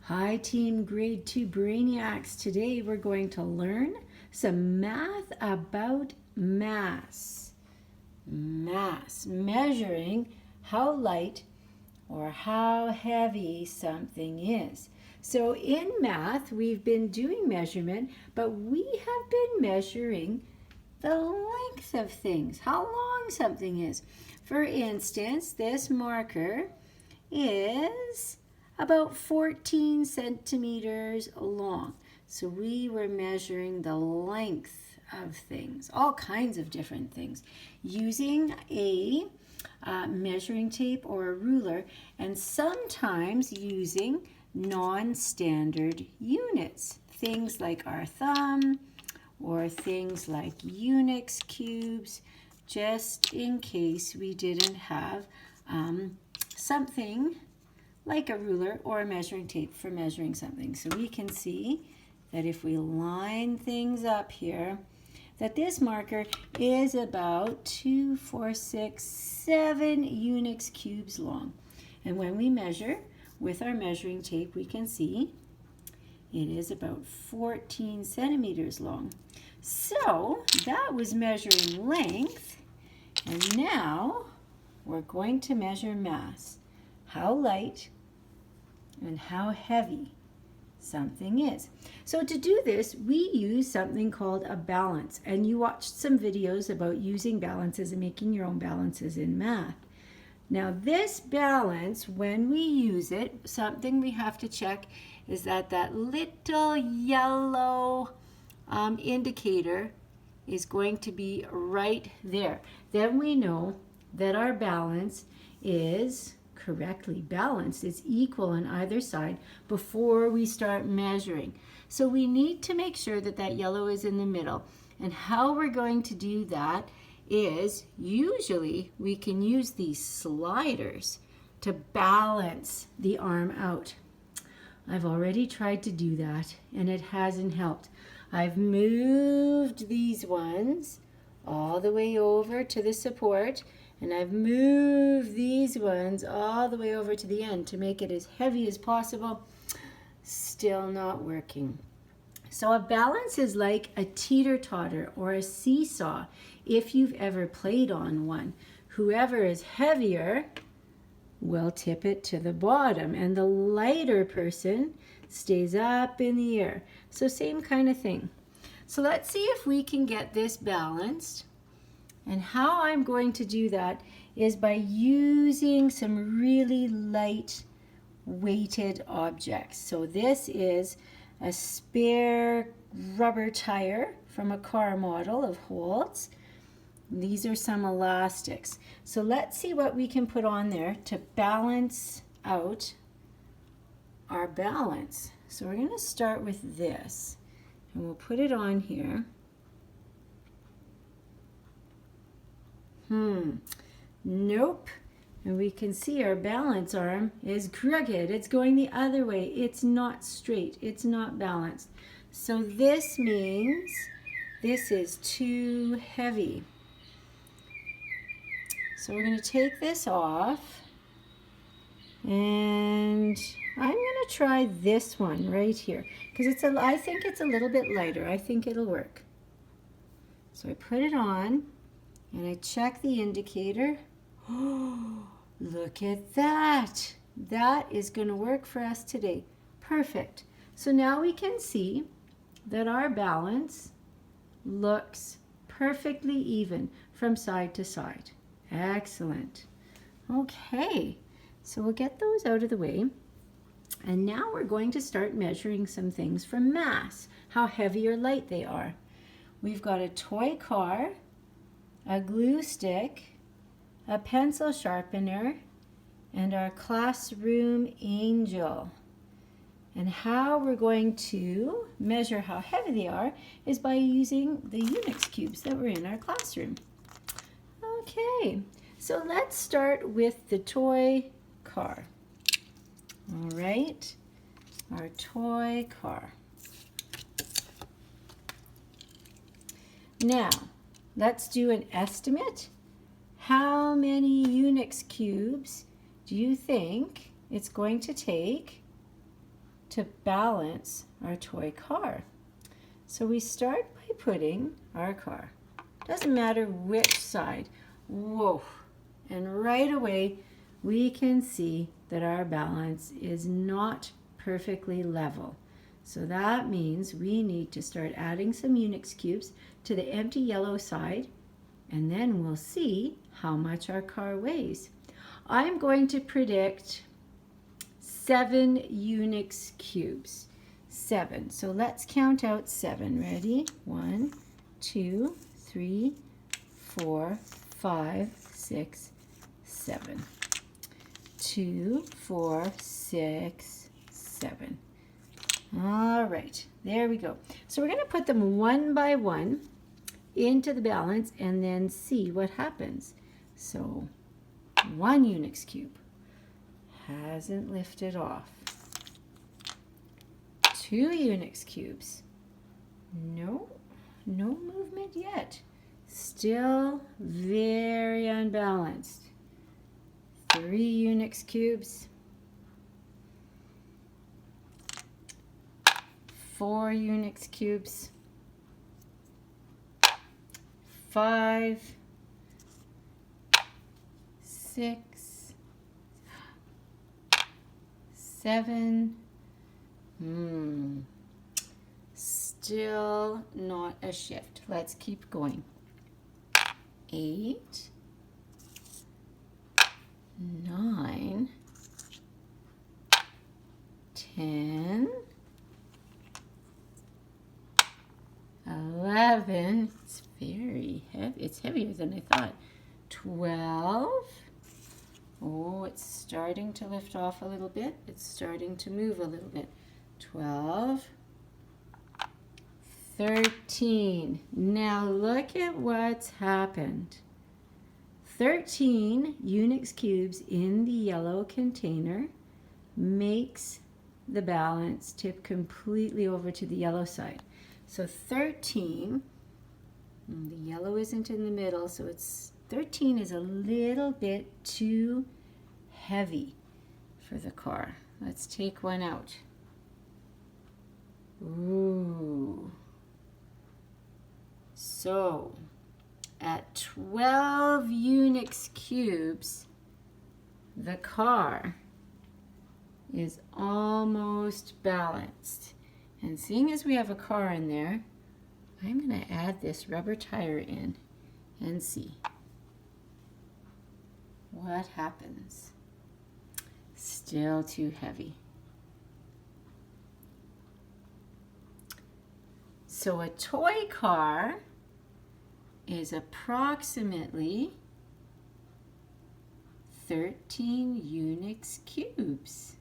Hi Team Grade 2 Brainiacs. Today we're going to learn some math about mass. Mass, measuring how light or how heavy something is. So in math we've been doing measurement, but we have been measuring the length of things, how long something is. For instance, this marker is about 14 centimeters long. So we were measuring the length of things, all kinds of different things, using a measuring tape or a ruler, and sometimes using non-standard units, things like our thumb or things like Unix cubes, just in case we didn't have something like a ruler or a measuring tape for measuring something. So we can see that if we line things up here, that this marker is about 2, 4, 6, 7 Unix cubes long. And when we measure with our measuring tape, we can see it is about 14 centimeters long. So that was measuring length, and now we're going to measure mass, how light and how heavy something is. So to do this, we use something called a balance, and you watched some videos about using balances and making your own balances in math. Now this balance, when we use it, something we have to check is that that little yellow indicator is going to be right there. Then we know that our balance is correctly balanced. It's equal on either side before we start measuring. So we need to make sure that that yellow is in the middle. And how we're going to do that is usually we can use these sliders to balance the arm out. I've already tried to do that and it hasn't helped. I've moved these ones all the way over to the support, and I've moved these ones all the way over to the end to make it as heavy as possible. Still not working. So a balance is like a teeter-totter or a seesaw if you've ever played on one. Whoever is heavier will tip it to the bottom, and the lighter person stays up in the air. So same kind of thing. So let's see if we can get this balanced. And how I'm going to do that is by using some really light weighted objects. So this is a spare rubber tire from a car model of Holt's. These are some elastics. So let's see what we can put on there to balance out our balance. So we're going to start with this, and we'll put it on here. Nope. And we can see our balance arm is crooked. It's going the other way. It's not straight. It's not balanced. So this means this is too heavy. So we're going to take this off, and I'm going to try this one right here because I think it's a little bit lighter. I think it'll work. So I put it on and I check the indicator. Oh, look at that. That is going to work for us today. Perfect. So now we can see that our balance looks perfectly even from side to side. Excellent. Okay, so we'll get those out of the way. And now we're going to start measuring some things for mass, how heavy or light they are. We've got a toy car, a glue stick, a pencil sharpener, and our classroom angel. And how we're going to measure how heavy they are is by using the Unix cubes that were in our classroom. Okay, so let's start with the toy car. All right, our toy car. Now, let's do an estimate. How many Unix cubes do you think it's going to take to balance our toy car. So we start by putting our car. Doesn't matter which side. Whoa. And right away we can see that our balance is not perfectly level. So that means we need to start adding some Unix cubes to the empty yellow side, and then we'll see how much our car weighs. I'm going to predict 7 Unix cubes. 7. So let's count out 7. Ready? 1, 2, 3, 4, 5, 6, 7. 2, 4, 6, 7. All right, there we go. So we're going to put them one by one into the balance and then see what happens. So 1 Unix cube hasn't lifted off. 2 Unix cubes. No movement yet. Still very unbalanced. 3 Unix cubes. 4 Unix cubes. 5, 6, 7. Still not a shift. Let's keep going. 8, 9, 10, 11. It's very heavy. It's heavier than I thought. 12. Oh, it's starting to lift off a little bit. It's starting to move a little bit. 12. 13. Now look at what's happened. 13 Unix cubes in the yellow container makes the balance tip completely over to the yellow side. So 13, the yellow isn't in the middle, so 13 is a little bit too heavy for the car. Let's take one out. Ooh. So at 12 Unix cubes, the car is almost balanced. And seeing as we have a car in there, I'm going to add this rubber tire in and see what happens. Still too heavy. So a toy car is approximately 13 Unix cubes.